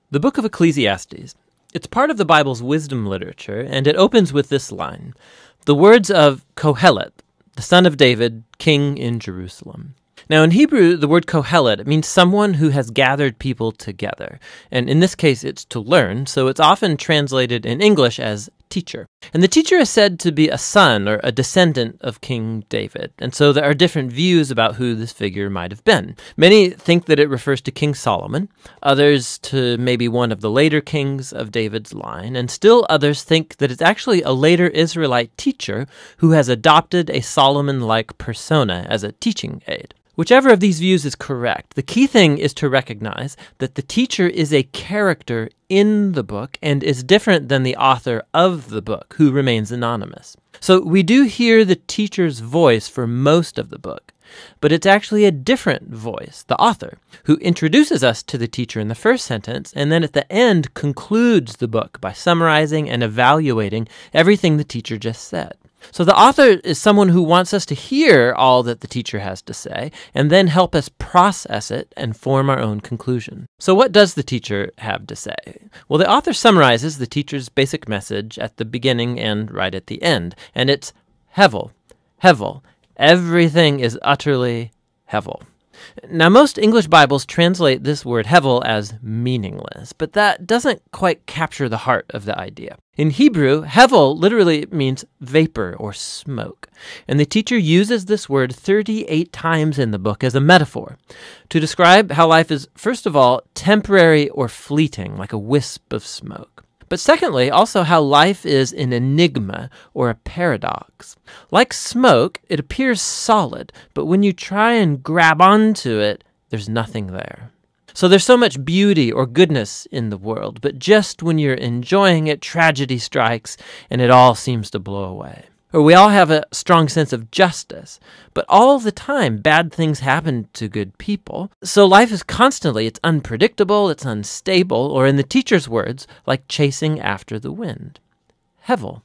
The book of Ecclesiastes. It's part of the Bible's wisdom literature, and it opens with this line, the words of Kohelet, the son of David, king in Jerusalem. Now, in Hebrew, the word Kohelet, it means someone who has gathered people together. And in this case, it's to learn, so it's often translated in English as teacher. And the teacher is said to be a son or a descendant of King David. And so there are different views about who this figure might have been. Many think that it refers to King Solomon, others to maybe one of the later kings of David's line, and still others think that it's actually a later Israelite teacher who has adopted a Solomon-like persona as a teaching aid. Whichever of these views is correct, the key thing is to recognize that the teacher is a character in the book and is different than the author of the book, who remains anonymous. So we do hear the teacher's voice for most of the book, but it's actually a different voice, the author, who introduces us to the teacher in the first sentence and then at the end concludes the book by summarizing and evaluating everything the teacher just said. So the author is someone who wants us to hear all that the teacher has to say and then help us process it and form our own conclusion. So what does the teacher have to say? Well, the author summarizes the teacher's basic message at the beginning and right at the end, and it's Hevel, Hevel. Everything is utterly Hevel. Now, most English Bibles translate this word Hevel as meaningless, but that doesn't quite capture the heart of the idea. In Hebrew, Hevel literally means vapor or smoke, and the teacher uses this word 38 times in the book as a metaphor to describe how life is, first of all, temporary or fleeting, like a wisp of smoke. But secondly, also how life is an enigma or a paradox. Like smoke, it appears solid, but when you try and grab onto it, there's nothing there. So there's so much beauty or goodness in the world, but just when you're enjoying it, tragedy strikes and it all seems to blow away. Or we all have a strong sense of justice, but all the time bad things happen to good people. So life is constantly, it's unpredictable, it's unstable, or in the teacher's words, like chasing after the wind. Hevel.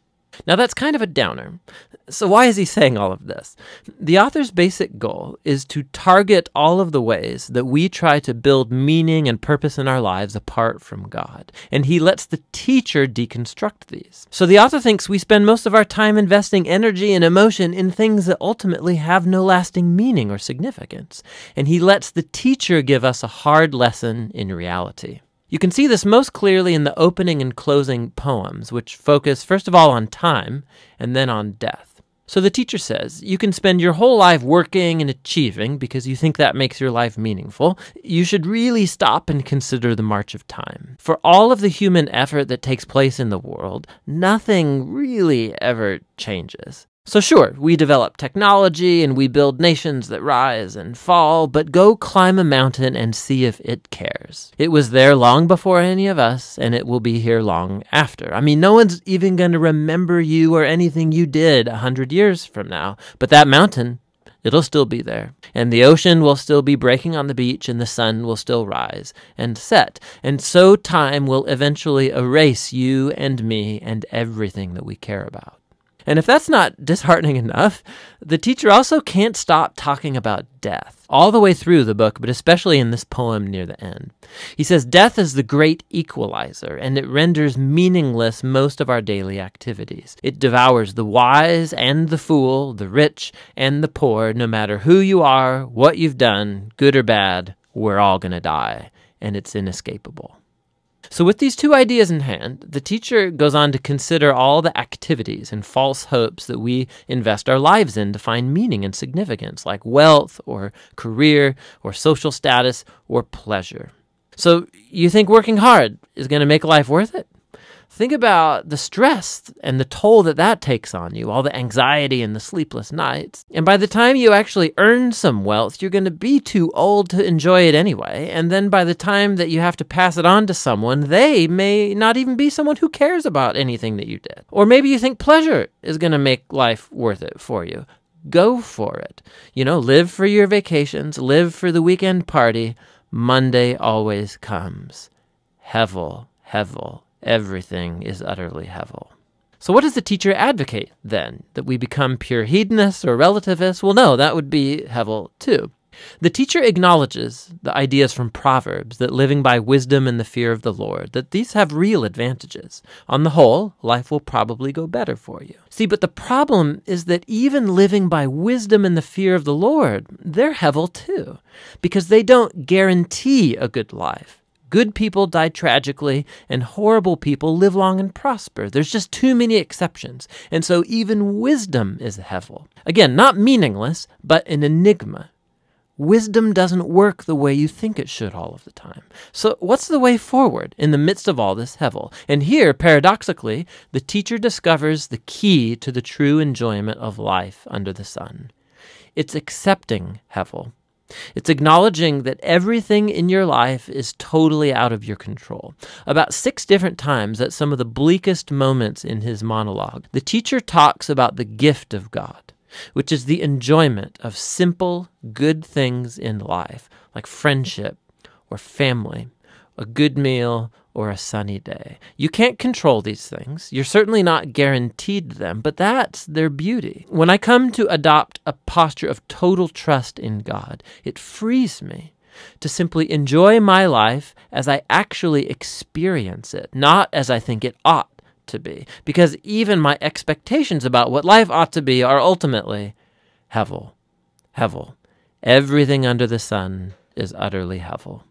Now that's kind of a downer. So why is he saying all of this? The author's basic goal is to target all of the ways that we try to build meaning and purpose in our lives apart from God. And he lets the teacher deconstruct these. So the author thinks we spend most of our time investing energy and emotion in things that ultimately have no lasting meaning or significance. And he lets the teacher give us a hard lesson in reality. You can see this most clearly in the opening and closing poems, which focus first of all on time and then on death. So the teacher says, you can spend your whole life working and achieving because you think that makes your life meaningful. You should really stop and consider the march of time. For all of the human effort that takes place in the world, nothing really ever changes. So sure, we develop technology and we build nations that rise and fall, but go climb a mountain and see if it cares. It was there long before any of us, and it will be here long after. I mean, no one's even going to remember you or anything you did 100 years from now, but that mountain, it'll still be there. And the ocean will still be breaking on the beach, and the sun will still rise and set. And so time will eventually erase you and me and everything that we care about. And if that's not disheartening enough, the teacher also can't stop talking about death, all the way through the book, but especially in this poem near the end. He says, death is the great equalizer, and it renders meaningless most of our daily activities. It devours the wise and the fool, the rich and the poor, no matter who you are, what you've done, good or bad, we're all going to die, and it's inescapable. So with these two ideas in hand, the teacher goes on to consider all the activities and false hopes that we invest our lives in to find meaning and significance, like wealth or career or social status or pleasure. So you think working hard is going to make life worth it? Think about the stress and the toll that that takes on you, all the anxiety and the sleepless nights. And by the time you actually earn some wealth, you're going to be too old to enjoy it anyway. And then by the time that you have to pass it on to someone, they may not even be someone who cares about anything that you did. Or maybe you think pleasure is going to make life worth it for you. Go for it. You know, live for your vacations, live for the weekend party. Monday always comes. Hevel, Hevel. Everything is utterly Hevel. So what does the teacher advocate, then? That we become pure hedonists or relativists? Well, no, that would be Hevel too. The teacher acknowledges the ideas from Proverbs that living by wisdom and the fear of the Lord, that these have real advantages. On the whole, life will probably go better for you. See, but the problem is that even living by wisdom and the fear of the Lord, they're hevel too, because they don't guarantee a good life. Good people die tragically, and horrible people live long and prosper. There's just too many exceptions, and so even wisdom is a hevel. Again, not meaningless, but an enigma. Wisdom doesn't work the way you think it should all of the time. So what's the way forward in the midst of all this hevel? And here, paradoxically, the teacher discovers the key to the true enjoyment of life under the sun. It's accepting hevel. It's acknowledging that everything in your life is totally out of your control. About 6 different times at some of the bleakest moments in his monologue, the teacher talks about the gift of God, which is the enjoyment of simple, good things in life, like friendship or family, a good meal, or a sunny day. You can't control these things. You're certainly not guaranteed them, but that's their beauty. When I come to adopt a posture of total trust in God, it frees me to simply enjoy my life as I actually experience it, not as I think it ought to be, because even my expectations about what life ought to be are ultimately hevel. Hevel. Everything under the sun is utterly hevel.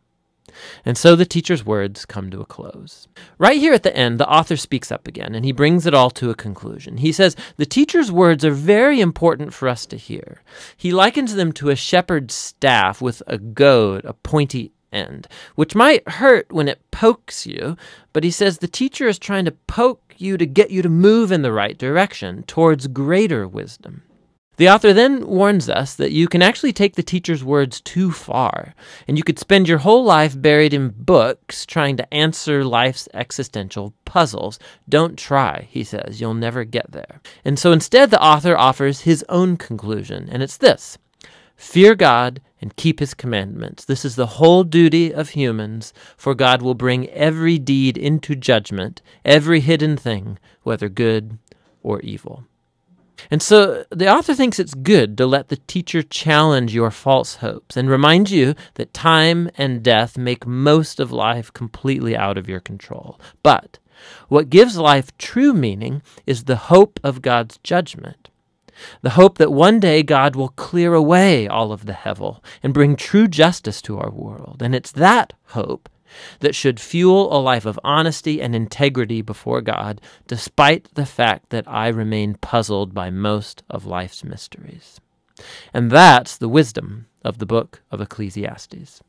And so the teacher's words come to a close. Right here at the end, the author speaks up again, and he brings it all to a conclusion. He says, the teacher's words are very important for us to hear. He likens them to a shepherd's staff with a goad, a pointy end, which might hurt when it pokes you, but he says the teacher is trying to poke you to get you to move in the right direction towards greater wisdom. The author then warns us that you can actually take the teacher's words too far, and you could spend your whole life buried in books trying to answer life's existential puzzles. Don't try, he says. You'll never get there. And so instead, the author offers his own conclusion, and it's this: fear God and keep his commandments. This is the whole duty of humans, for God will bring every deed into judgment, every hidden thing, whether good or evil. And so the author thinks it's good to let the teacher challenge your false hopes and remind you that time and death make most of life completely out of your control. But what gives life true meaning is the hope of God's judgment. The hope that one day God will clear away all of the hevel and bring true justice to our world. And it's that hope that should fuel a life of honesty and integrity before God, despite the fact that I remain puzzled by most of life's mysteries. And that's the wisdom of the book of Ecclesiastes.